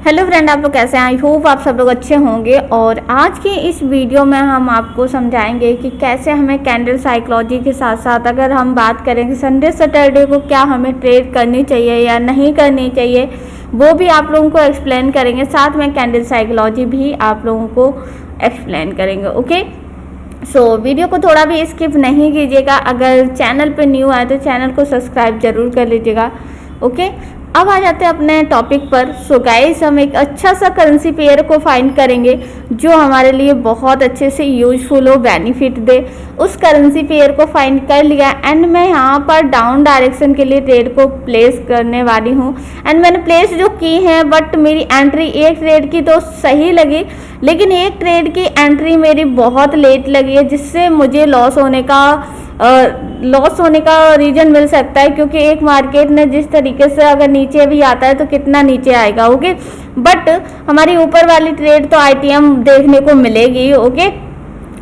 Hello friend, आप लोग कैसे हैं? आई होप आप सब लोग अच्छे होंगे। और आज की इस वीडियो में हम आपको समझाएंगे कि कैसे हमें कैंडल साइकोलॉजी के साथ साथ अगर हम बात करें कि संडे सैटरडे को क्या हमें ट्रेड करनी चाहिए या नहीं करनी चाहिए, वो भी आप लोगों को एक्सप्लेन करेंगे। साथ में कैंडल साइकोलॉजी भी आप लोगों को एक्सप्लेन करेंगे। ओके, सो वीडियो को थोड़ा भी स्किप नहीं कीजिएगा। अगर चैनल पे न्यू आए तो चैनल को सब्सक्राइब जरूर कर लीजिएगा। ओके, अब आ जाते हैं अपने टॉपिक पर। सो गाइस, हम एक अच्छा सा करेंसी पेयर को फाइंड करेंगे जो हमारे लिए बहुत अच्छे से यूजफुल हो, बेनिफिट दे। उस करेंसी पेयर को फाइंड कर लिया एंड मैं यहाँ पर डाउन डायरेक्शन के लिए ट्रेड को प्लेस करने वाली हूँ। एंड मैंने प्लेस जो की है, बट मेरी एंट्री एक ट्रेड की तो सही लगी, लेकिन एक ट्रेड की एंट्री मेरी बहुत लेट लगी है, जिससे मुझे लॉस होने का रीजन मिल सकता है। क्योंकि एक मार्केट ने जिस तरीके से अगर नीचे भी आता है तो कितना नीचे आएगा। ओके, बट हमारी ऊपर वाली ट्रेड तो आईटीएम देखने को मिलेगी। ओके,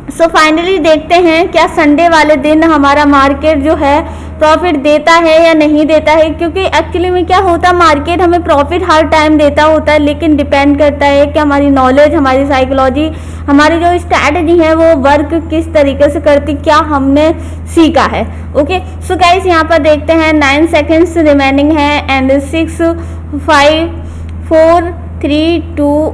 सो फाइनली देखते हैं क्या संडे वाले दिन हमारा मार्केट जो है प्रॉफिट देता है या नहीं देता है। क्योंकि एक्चुअली में क्या होता है, मार्केट हमें प्रॉफिट हर टाइम देता होता है, लेकिन डिपेंड करता है कि हमारी नॉलेज, हमारी साइकोलॉजी, हमारी जो स्ट्रैटेजी है वो वर्क किस तरीके से करती, क्या हमने सीखा है। ओके, सो गाइस यहाँ पर देखते हैं 9 सेकेंड्स रिमेनिंग है एंड 6 5 4 3 2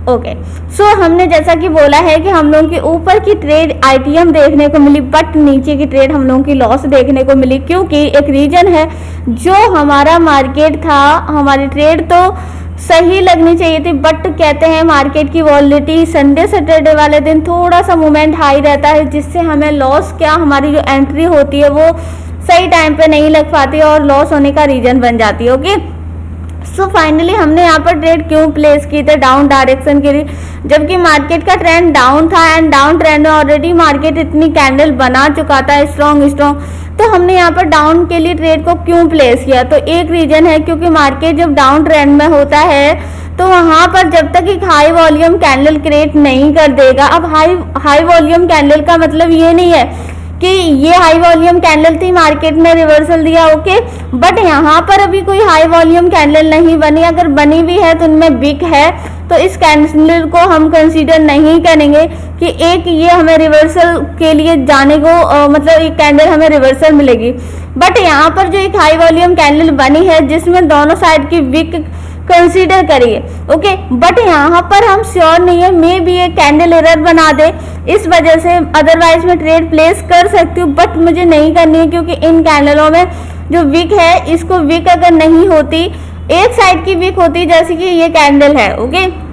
ओके, सो हमने जैसा कि बोला है कि हम लोगों की ऊपर की ट्रेड आईटीएम देखने को मिली, बट नीचे की ट्रेड हम लोगों की लॉस देखने को मिली। क्योंकि एक रीजन है, जो हमारा मार्केट था, हमारी ट्रेड तो सही लगनी चाहिए थी, बट कहते हैं मार्केट की वॉलेटिलिटी संडे सैटरडे वाले दिन थोड़ा सा मूवमेंट हाई रहता है, जिससे हमें लॉस, क्या हमारी जो एंट्री होती है वो सही टाइम पे नहीं लग पाती और लॉस होने का रीजन बन जाती है। ओके, सो फाइनली हमने यहाँ पर ट्रेड क्यों प्लेस की थी डाउन डायरेक्शन के लिए, जबकि मार्केट का ट्रेंड डाउन था एंड डाउन ट्रेंड में ऑलरेडी मार्केट इतनी कैंडल बना चुका था स्ट्रॉन्ग। तो हमने यहाँ पर डाउन के लिए ट्रेड को क्यों प्लेस किया, तो एक रीजन है क्योंकि मार्केट जब डाउन ट्रेंड में होता है तो वहाँ पर जब तक एक हाई वॉल्यूम कैंडल क्रिएट नहीं कर देगा। अब हाई वॉल्यूम कैंडल का मतलब ये नहीं है कि ये हाई वॉल्यूम कैंडल थी, मार्केट ने रिवर्सल दिया। ओके, बट यहाँ पर अभी कोई हाई वॉल्यूम कैंडल नहीं बनी। अगर बनी भी है तो उनमें विक है, तो इस कैंडल को हम कंसीडर नहीं करेंगे कि एक ये हमें रिवर्सल के लिए जाने को मतलब एक कैंडल हमें रिवर्सल मिलेगी। बट यहाँ पर जो एक हाई वॉल्यूम कैंडल बनी है जिसमें दोनों साइड की विक कंसीडर करिए। ओके, बट यहाँ पर हम श्योर नहीं है, मे बी एक कैंडल एरर बना दे, इस वजह से अदरवाइज मैं ट्रेड प्लेस कर सकती हूँ, बट मुझे नहीं करनी है। क्योंकि इन कैंडलों में जो विक है, इसको विक अगर नहीं होती, एक साइड की विक होती जैसे कि ये कैंडल है, ओके,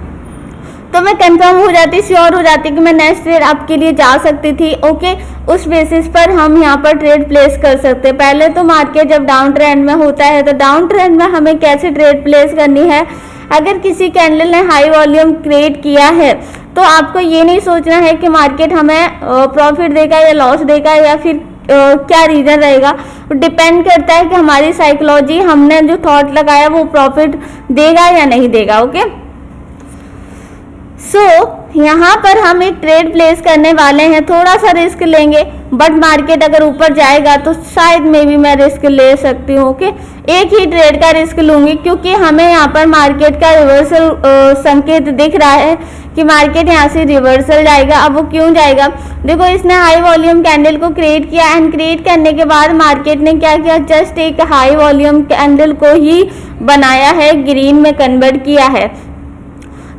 तो मैं कंफर्म हो जाती, श्योर हो जाती कि मैं नेक्स्ट ट्रेड आपके लिए जा सकती थी। ओके, उस बेसिस पर हम यहाँ पर ट्रेड प्लेस कर सकते हैं। पहले तो मार्केट जब डाउन ट्रेंड में होता है तो डाउन ट्रेंड में हमें कैसे ट्रेड प्लेस करनी है। अगर किसी कैंडल ने हाई वॉल्यूम क्रिएट किया है तो आपको ये नहीं सोचना है कि मार्केट हमें प्रॉफिट देगा या लॉस देगा या फिर क्या रीजन रहेगा। डिपेंड करता है कि हमारी साइकोलॉजी, हमने जो थॉट लगाया वो प्रॉफिट देगा या नहीं देगा। ओके, सो यहाँ पर हम एक ट्रेड प्लेस करने वाले हैं, थोड़ा सा रिस्क लेंगे, बट मार्केट अगर ऊपर जाएगा तो शायद में भी मैं रिस्क ले सकती हूँ। ओके, एक ही ट्रेड का रिस्क लूंगी क्योंकि हमें यहाँ पर मार्केट का रिवर्सल संकेत दिख रहा है कि मार्केट यहाँ से रिवर्सल जाएगा। अब वो क्यों जाएगा, देखो इसने हाई वॉल्यूम कैंडल को क्रिएट किया एंड क्रिएट करने के बाद मार्केट ने क्या किया, जस्ट एक हाई वॉल्यूम कैंडल को ही बनाया है, ग्रीन में कन्वर्ट किया है।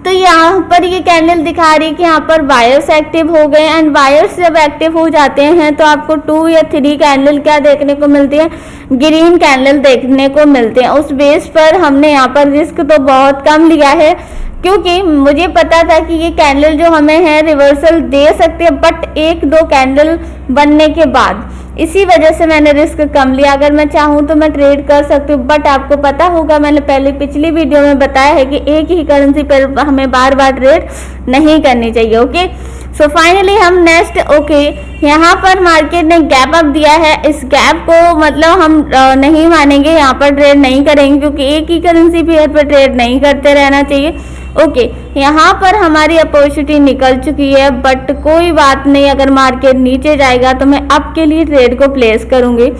तो यहाँ पर ये कैंडल दिखा रही है कि यहाँ पर बायर्स एक्टिव हो गए एंड बायर्स जब एक्टिव हो जाते हैं तो आपको 2 या 3 कैंडल क्या देखने को मिलती है, ग्रीन कैंडल देखने को मिलते हैं। उस बेस पर हमने यहाँ पर रिस्क तो बहुत कम लिया है क्योंकि मुझे पता था कि ये कैंडल जो हमें है रिवर्सल दे सकती है, बट 1-2 कैंडल बनने के बाद, इसी वजह से मैंने रिस्क कम लिया। अगर मैं चाहूँ तो मैं ट्रेड कर सकती हूँ, बट आपको पता होगा, मैंने पहले पिछली वीडियो में बताया है कि एक ही करेंसी पर हमें बार बार ट्रेड नहीं करनी चाहिए। ओके, सो फाइनली हम नेक्स्ट, ओके, यहाँ पर मार्केट ने गैप अप दिया है, इस गैप को मतलब हम नहीं मानेंगे, यहाँ पर ट्रेड नहीं करेंगे क्योंकि एक ही करेंसी पेयर पर ट्रेड नहीं करते रहना चाहिए। ओके, यहाँ पर हमारी अपॉर्चुनिटी निकल चुकी है, बट कोई बात नहीं, अगर मार्केट नीचे जाएगा तो मैं अप के लिए ट्रेड को प्लेस करूंगी।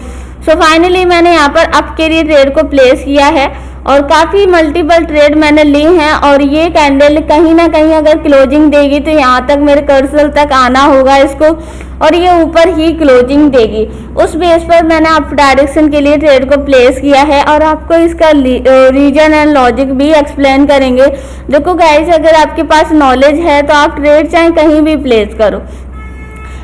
सो फाइनली मैंने यहाँ पर अप के लिए ट्रेड को प्लेस किया है और काफ़ी मल्टीपल ट्रेड मैंने ली हैं और ये कैंडल कहीं ना कहीं अगर क्लोजिंग देगी तो यहाँ तक मेरे कर्सर तक आना होगा इसको, और ये ऊपर ही क्लोजिंग देगी। उस बेस पर मैंने आप डायरेक्शन के लिए ट्रेड को प्लेस किया है और आपको इसका रीजन एंड लॉजिक भी एक्सप्लेन करेंगे। देखो गाइस, अगर आपके पास नॉलेज है तो आप ट्रेड चाहे कहीं भी प्लेस करो।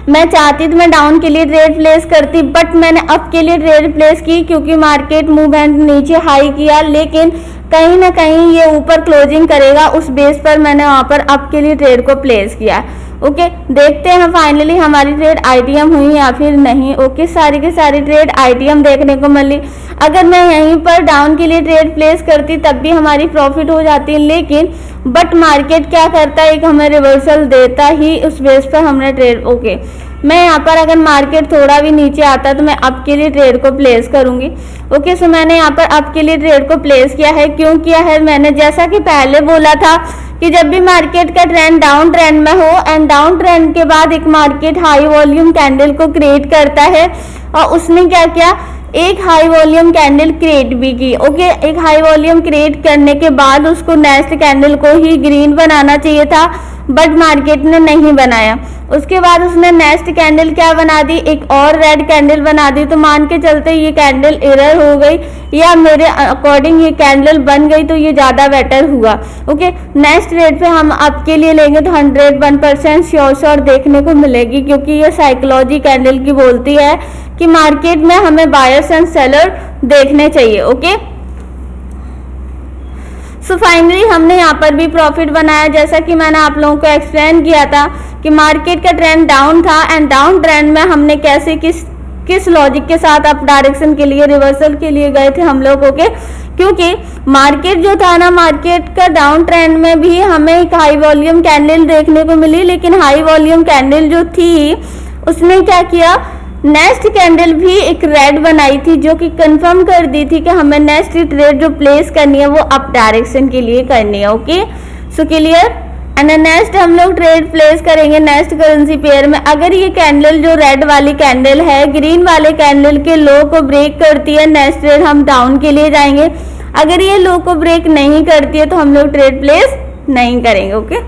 मैं चाहती तो मैं डाउन के लिए ट्रेड प्लेस करती, बट मैंने अप के लिए ट्रेड प्लेस की क्योंकि मार्केट मूवमेंट नीचे हाई किया, लेकिन कहीं ना कहीं ये ऊपर क्लोजिंग करेगा, उस बेस पर मैंने वहाँ पर अप के लिए ट्रेड को प्लेस किया। ओके, देखते हैं फाइनली हमारी ट्रेड आईटीएम हुई या फिर नहीं। ओके, सारी की सारी ट्रेड आईटीएम देखने को मिली। अगर मैं यहीं पर डाउन के लिए ट्रेड प्लेस करती तब भी हमारी प्रॉफिट हो जाती, लेकिन बट मार्केट क्या करता है, एक हमें रिवर्सल देता ही, उस बेस पर हमने ट्रेड। ओके, मैं यहाँ पर अगर मार्केट थोड़ा भी नीचे आता तो मैं अप के लिए ट्रेड को प्लेस करूंगी। ओके, सो मैंने यहाँ पर अप के लिए ट्रेड को प्लेस किया है। क्यों किया है मैंने, जैसा कि पहले बोला था कि जब भी मार्केट का ट्रेंड डाउन ट्रेंड में हो एंड डाउन ट्रेंड के बाद एक मार्केट हाई वॉल्यूम कैंडल को क्रिएट करता है, और उसने क्या किया, एक हाई वॉल्यूम कैंडल क्रिएट भी की। ओके, एक हाई वॉल्यूम क्रिएट करने के बाद उसको नेक्स्ट कैंडल को ही ग्रीन बनाना चाहिए था, बट मार्केट ने नहीं बनाया। उसके बाद उसने नेक्स्ट कैंडल क्या बना दी, एक और रेड कैंडल बना दी। तो मान के चलते ये कैंडल एरर हो गई, या मेरे अकॉर्डिंग ये कैंडल बन गई तो ये ज़्यादा बेटर हुआ। ओके, नेक्स्ट रेट पे हम आपके लिए लेंगे तो 101% श्योर देखने को मिलेगी, क्योंकि ये साइकोलॉजी कैंडल की बोलती है कि मार्केट में हमें बायर्स एंड सेलर देखने चाहिए। ओके, सो फाइनली हमने यहाँ पर भी प्रॉफिट बनाया, जैसा कि मैंने आप लोगों को एक्सप्लेन किया था कि मार्केट का ट्रेंड डाउन था एंड डाउन ट्रेंड में हमने कैसे किस लॉजिक के साथ अप डायरेक्शन के लिए रिवर्सल के लिए गए थे हम लोग। ओके, क्योंकि मार्केट जो था ना, मार्केट का डाउन ट्रेंड में भी हमें एक हाई वॉल्यूम कैंडल देखने को मिली, लेकिन हाई वॉल्यूम कैंडल जो थी उसने क्या किया, नेक्स्ट कैंडल भी एक रेड बनाई थी, जो कि कंफर्म कर दी थी कि हमें नेक्स्ट ट्रेड जो प्लेस करनी है वो अप डायरेक्शन के लिए करनी है। Okay, so clear. And next हम लोग ट्रेड प्लेस करेंगे नेक्स्ट करेंसी पेयर में। अगर ये कैंडल जो रेड वाली कैंडल है ग्रीन वाले कैंडल के लो को ब्रेक करती है, नेक्स्ट ट्रेड हम डाउन के लिए जाएंगे। अगर ये लो को ब्रेक नहीं करती है तो हम लोग ट्रेड प्लेस नहीं करेंगे। ओके,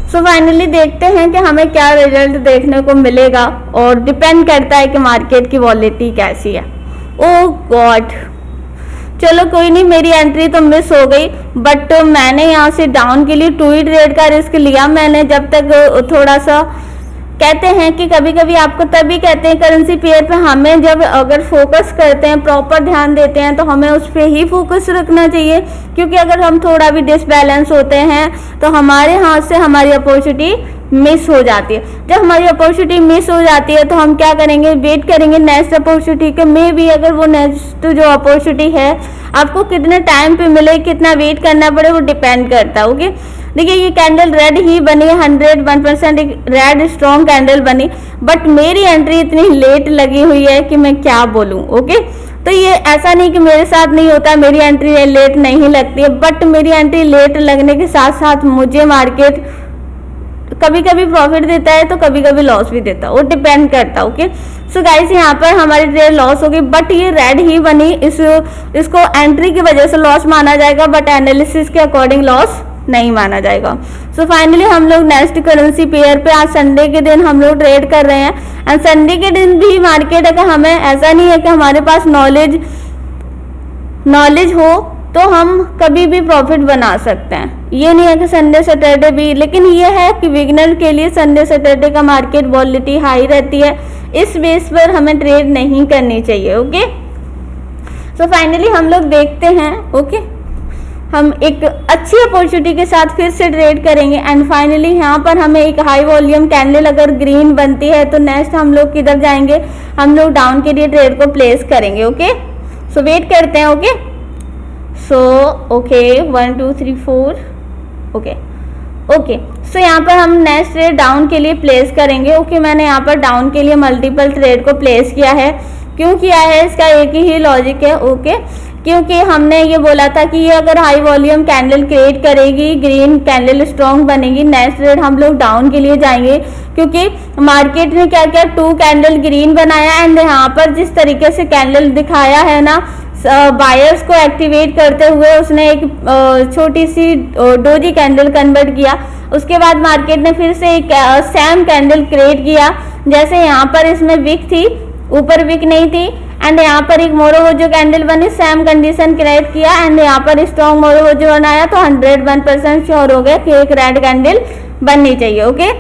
सो फाइनली देखते हैं कि हमें क्या रिजल्ट देखने को मिलेगा, और डिपेंड करता है कि मार्केट की वॉलेटिलिटी कैसी है। ओह गॉड, चलो कोई नहीं, मेरी एंट्री तो मिस हो गई, बट मैंने यहाँ से डाउन के लिए 2 ही ट्रेड का रिस्क लिया मैंने। जब तक थोड़ा सा कहते हैं कि कभी कभी आपको तभी कहते हैं करेंसी पेयर पे हमें जब अगर फोकस करते हैं, प्रॉपर ध्यान देते हैं, तो हमें उस पर ही फोकस रखना चाहिए, क्योंकि अगर हम थोड़ा भी डिसबैलेंस होते हैं तो हमारे हाथ से हमारी अपॉर्चुनिटी मिस हो जाती है। जब हमारी अपॉर्चुनिटी मिस हो जाती है तो हम क्या करेंगे, वेट करेंगे नेक्स्ट अपॉर्चुनिटी के। मे भी अगर वो नेक्स्ट जो अपॉर्चुनिटी है आपको कितने टाइम पे मिले, कितना वेट करना पड़े, वो डिपेंड करता है। ओके, देखिए ये कैंडल रेड ही बनी, 101% एक रेड स्ट्रॉन्ग कैंडल बनी, बट मेरी एंट्री इतनी लेट लगी हुई है कि मैं क्या बोलूं। ओके, तो ये ऐसा नहीं कि मेरे साथ नहीं होता, मेरी एंट्री लेट नहीं लगती है, बट मेरी एंट्री लेट लगने के साथ साथ मुझे मार्केट कभी कभी प्रॉफिट देता है तो कभी कभी लॉस भी देता है, वो डिपेंड करता है। ओके, सो गाइस यहाँ पर हमारी ट्रेड लॉस होगी, बट ये रेड ही बनी, इसको एंट्री की वजह से लॉस माना जाएगा, बट एनालिसिस के अकॉर्डिंग लॉस नहीं माना जाएगा। सो फाइनली हम लोग नेक्स्ट करेंसी पेयर पे आज संडे के दिन हम लोग ट्रेड कर रहे हैं, एंड संडे के दिन भी मार्केट अगर हमें ऐसा नहीं है कि हमारे पास नॉलेज हो तो हम कभी भी प्रॉफिट बना सकते हैं। ये नहीं है कि संडे सैटरडे भी, लेकिन ये है कि बिगिनर के लिए संडे सैटरडे का मार्केट वॉलेटिलिटी हाई रहती है, इस बेस पर हमें ट्रेड नहीं करनी चाहिए। ओके, सो फाइनली हम लोग देखते हैं। ओके, हम एक अच्छी अपॉर्चुनिटी के साथ फिर से ट्रेड करेंगे, एंड फाइनली यहाँ पर हमें एक हाई वॉल्यूम कैंडल अगर ग्रीन बनती है तो नेक्स्ट हम लोग किधर जाएंगे, हम लोग डाउन के लिए ट्रेड को प्लेस करेंगे। ओके, सो वेट करते हैं। ओके, सो ओके 1 2 3 4 ओके, सो यहाँ पर हम नेक्स्ट ट्रेड डाउन के लिए प्लेस करेंगे। ओके, मैंने यहाँ पर डाउन के लिए मल्टीपल ट्रेड को प्लेस किया है। क्यों किया है, इसका एक ही लॉजिक है। ओके, क्योंकि हमने ये बोला था कि ये अगर हाई वॉल्यूम कैंडल क्रिएट करेगी, ग्रीन कैंडल स्ट्रॉन्ग बनेगी, नेक्स्ट ट्रेड हम लोग डाउन के लिए जाएंगे, क्योंकि मार्केट ने क्या किया, 2 कैंडल ग्रीन बनाया, एंड यहाँ पर जिस तरीके से कैंडल दिखाया है ना, बायर्स को एक्टिवेट करते हुए उसने एक छोटी सी डोजी कैंडल कन्वर्ट किया। उसके बाद मार्केट ने फिर से एक सैम कैंडल क्रिएट किया। जैसे यहाँ पर इसमें विक थी, ऊपर विक नहीं थी, एंड यहाँ पर एक मोरोहोजो कैंडल बनी, सेम कंडीशन क्रिएट किया एंड यहाँ पर स्ट्रॉन्ग मोरोहोजो बनाया। तो 101% श्योर हो गया कि एक रेड कैंडल बननी चाहिए। ओके,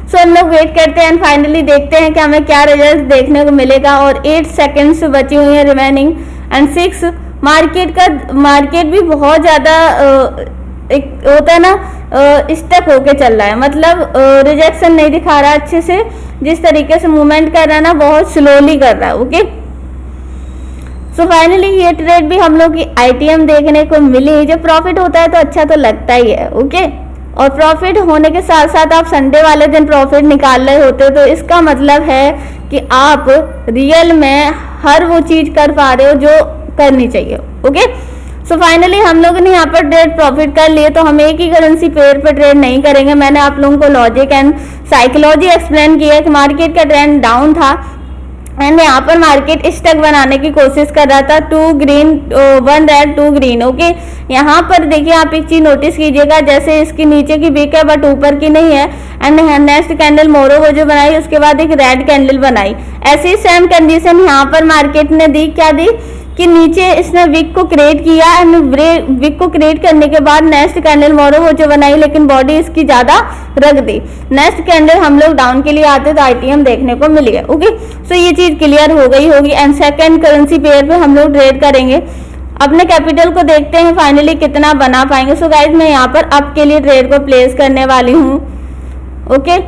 सो हम लोग वेट करते हैं एंड फाइनली देखते हैं कि हमें क्या रिजल्ट देखने को मिलेगा। और 8 सेकेंड्स बची हुई है रिमेनिंग एंड 6। मार्केट भी बहुत ज़्यादा एक होता है ना, स्टक होके चल रहा है, मतलब रिजेक्शन नहीं दिखा रहा अच्छे से, जिस तरीके से मूवमेंट कर रहा है ना बहुत स्लोली कर रहा है। ओके, सो फाइनली ये ट्रेड भी हम लोग की ITM देखने को मिली। जब प्रॉफिट होता है तो अच्छा तो लगता ही है। ओके, और प्रॉफिट होने के साथ साथ आप संडे वाले दिन प्रॉफिट निकाल रहे होते हो तो इसका मतलब है कि आप रियल में हर वो चीज़ कर पा रहे हो जो करनी चाहिए। ओके, सो फाइनली हम लोगों ने यहाँ पर ट्रेड प्रॉफिट कर लिए। तो हम एक ही करेंसी पेयर पर ट्रेड नहीं करेंगे। मैंने आप लोगों को लॉजिक एंड साइकोलॉजी एक्सप्लेन किया कि मार्केट का ट्रेंड डाउन था एंड यहाँ पर मार्केट स्टक बनाने की कोशिश कर रहा था। 2 ग्रीन 1 रेड 2 ग्रीन। ओके, यहाँ पर देखिए आप एक चीज नोटिस कीजिएगा, जैसे इसकी नीचे की विक है बट ऊपर की नहीं है एंड नेक्स्ट कैंडल मोरोहोजो बनाई, उसके बाद एक रेड कैंडल बनाई। ऐसी सेम कंडीशन यहाँ पर मार्केट ने दी, क्या दी कि नीचे इसने विक को क्रिएट किया एंड विक को क्रिएट करने के बाद नेक्स्ट कैंडल मोरोहोजो बनाई, लेकिन बॉडी इसकी ज्यादा रख दी। नेक्स्ट कैंडल हम लोग डाउन के लिए आते तो ITM देखने को मिल गया। ओके, सो ये चीज क्लियर हो गई होगी एंड सेकंड करेंसी पेयर पे हम लोग ट्रेड करेंगे। अपने कैपिटल को देखते हैं फाइनली कितना बना पाएंगे। सो गाइज मैं यहाँ पर अप के लिए ट्रेड को प्लेस करने वाली हूँ। ओके,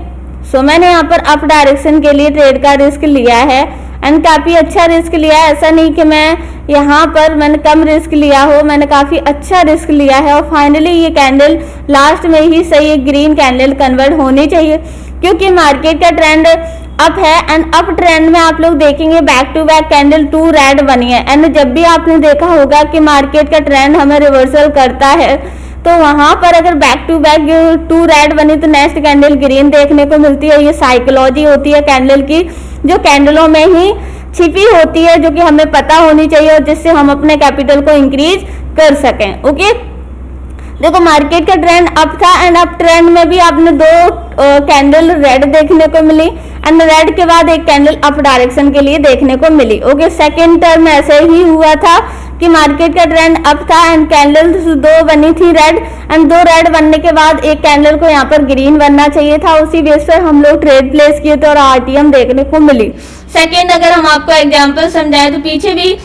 सो मैंने यहाँ पर अप डायरेक्शन के लिए ट्रेड का रिस्क लिया है एंड काफ़ी अच्छा रिस्क लिया है। ऐसा नहीं कि मैं यहाँ पर मैंने कम रिस्क लिया हो, मैंने काफ़ी अच्छा रिस्क लिया है। और फाइनली ये कैंडल लास्ट में ही सही एक ग्रीन कैंडल कन्वर्ट होनी चाहिए क्योंकि मार्केट का ट्रेंड अप है एंड अप ट्रेंड में आप लोग देखेंगे back to back candle 2 red बनी है। एंड जब भी आपने देखा होगा कि मार्केट का ट्रेंड हमें रिवर्सल करता है तो वहां पर अगर बैक टू बैक 2 रेड बनी तो नेक्स्ट कैंडल ग्रीन देखने को मिलती है। ये साइकोलॉजी होती है कैंडल की, जो कैंडलों में ही छिपी होती है, जो कि हमें पता होनी चाहिए और जिससे हम अपने कैपिटल को इंक्रीज कर सकें। ओके, देखो मार्केट का ट्रेंड अप था एंड अप ट्रेंड में भी आपने 2 कैंडल रेड देखने को मिली एंड रेड के बाद एक कैंडल अप डायरेक्शन के लिए देखने को मिली। ओके, सेकेंड टर्म ऐसे ही हुआ था कि मार्केट का ट्रेंड अप था एंड कैंडल्स 2 बनी थी रेड एंड 2 रेड बनने के बाद एक कैंडल को यहाँ पर ग्रीन बनना चाहिए था। उसी बेस पर हम लोग ट्रेड प्लेस किए थे और RTM देखने को मिली। सेकेंड अगर हम आपको एग्जाम्पल समझाए तो पीछे भी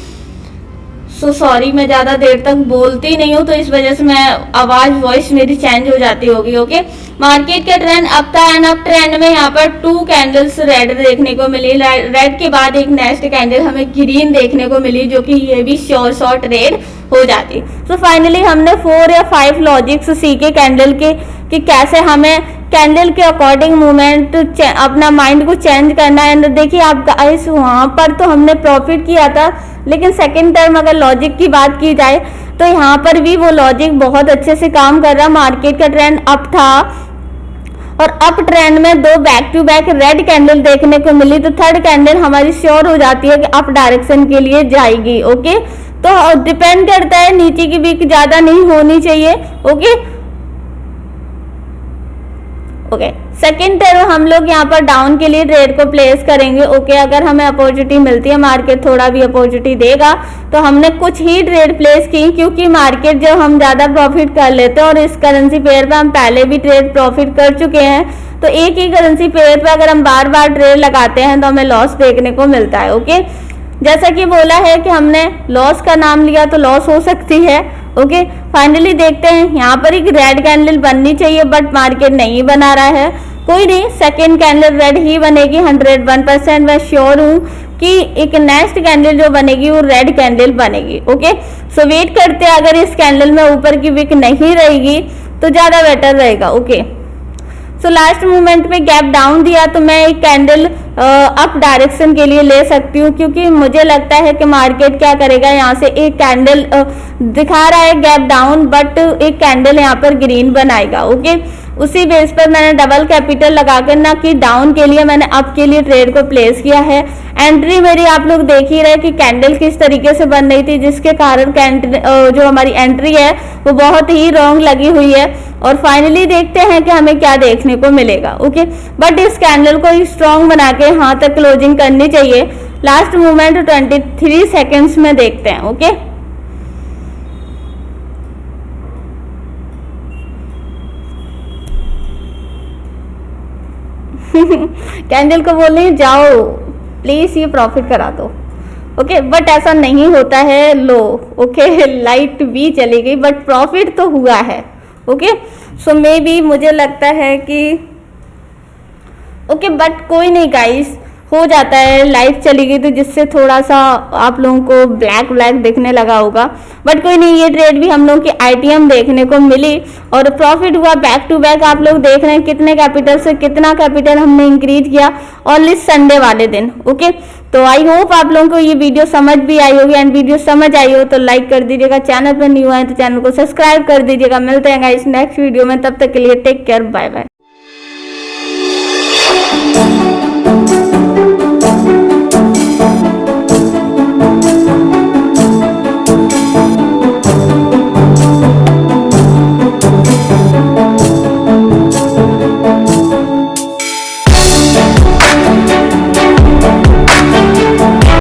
सॉरी मैं ज्यादा देर तक बोलती नहीं हूँ तो इस वजह से मैं वॉइस मेरी चेंज हो जाती होगी। ओके, मार्केट का ट्रेंड अप था एंड अप ट्रेंड में यहाँ पर 2 कैंडल्स रेड देखने को मिली। रेड के बाद एक नेक्स्ट कैंडल हमें ग्रीन देखने को मिली, जो कि ये भी शॉर्ट ट्रेड हो जाती। तो फाइनली हमने 4 या 5 लॉजिक्स सीखे कैंडल के कि कैसे हमें कैंडल के अकॉर्डिंग मूवमेंट अपना माइंड को चेंज करना है। एंड देखिए आप गाइस वहाँ पर तो हमने प्रॉफिट किया था, लेकिन सेकेंड टर्म अगर लॉजिक की बात की जाए तो यहाँ पर भी वो लॉजिक बहुत अच्छे से काम कर रहा। मार्केट का ट्रेंड अप था और अप ट्रेंड में 2 back to back red candle देखने को मिली, तो थर्ड कैंडल हमारी श्योर हो जाती है कि अप डायरेक्शन के लिए जाएगी। ओके, तो डिपेंड करता है, नीचे की विक ज्यादा नहीं होनी चाहिए। ओके, ओके, सेकेंड टर्म हम लोग यहाँ पर डाउन के लिए ट्रेड को प्लेस करेंगे। ओके, अगर हमें अपॉर्चुनिटी मिलती है, मार्केट थोड़ा भी अपॉर्चुनिटी देगा तो हमने कुछ ही ट्रेड प्लेस की, क्योंकि मार्केट जब हम ज़्यादा प्रॉफिट कर लेते हैं और इस करेंसी पेयर पे हम पहले भी ट्रेड प्रॉफिट कर चुके हैं, तो एक ही करेंसी पेयर पे अगर हम बार बार ट्रेड लगाते हैं तो हमें लॉस देखने को मिलता है। ओके, जैसा कि बोला है कि हमने लॉस का नाम लिया तो लॉस हो सकती है। ओके, फाइनली देखते हैं, यहाँ पर एक रेड कैंडल बननी चाहिए बट मार्केट नहीं बना रहा है। कोई नहीं, सेकेंड कैंडल रेड ही बनेगी, 101% मैं श्योर हूँ कि एक नेक्स्ट कैंडल जो बनेगी वो रेड कैंडल बनेगी। ओके, सो वेट करते हैं, अगर इस कैंडल में ऊपर की विक नहीं रहेगी तो ज़्यादा बेटर रहेगा। ओके, सो लास्ट मोमेंट में गैप डाउन दिया तो मैं एक कैंडल अप डायरेक्शन के लिए ले सकती हूँ, क्योंकि मुझे लगता है कि मार्केट क्या करेगा, यहाँ से एक कैंडल दिखा रहा है गैप डाउन बट एक कैंडल यहाँ पर ग्रीन बनाएगा। ओके, उसी बेस पर मैंने डबल कैपिटल लगा कर ना कि डाउन के लिए मैंने अप के लिए ट्रेड को प्लेस किया है। एंट्री मेरी आप लोग देख ही रहे कि कैंडल किस तरीके से बन रही थी, जिसके कारण जो हमारी एंट्री है वो बहुत ही रॉन्ग लगी हुई है। और फाइनली देखते हैं कि हमें क्या देखने को मिलेगा। ओके, बट इस कैंडल को स्ट्रॉन्ग बना के यहाँ तक क्लोजिंग करनी चाहिए। लास्ट मूवमेंट 23 सेकेंड्स में देखते हैं। ओके, कैंडल को बोल रही जाओ प्लीज ये प्रॉफिट करा दो। ओके, बट ऐसा नहीं होता है। लो ओके, लाइट भी चली गई बट प्रॉफिट तो हुआ है। ओके, सो मे बी मुझे लगता है कि ओके, बट कोई नहीं गाइस, हो जाता है। लाइट चली गई तो जिससे थोड़ा सा आप लोगों को ब्लैक ब्लैक दिखने लगा होगा, बट कोई नहीं। ये ट्रेड भी हम लोगों की आईटीएम देखने को मिली और प्रॉफिट हुआ बैक टू बैक। आप लोग देख रहे हैं कितने कैपिटल से कितना कैपिटल हमने इंक्रीज किया ओनली संडे वाले दिन। ओके, तो आई होप आप लोगों को ये वीडियो समझ भी आई होगी। एंड वीडियो समझ आई हो तो लाइक कर दीजिएगा, चैनल पर न्यू आए तो चैनल को सब्सक्राइब कर दीजिएगा। मिलते हैं गाइस नेक्स्ट वीडियो में, तब तक के लिए टेक केयर, बाय बाय।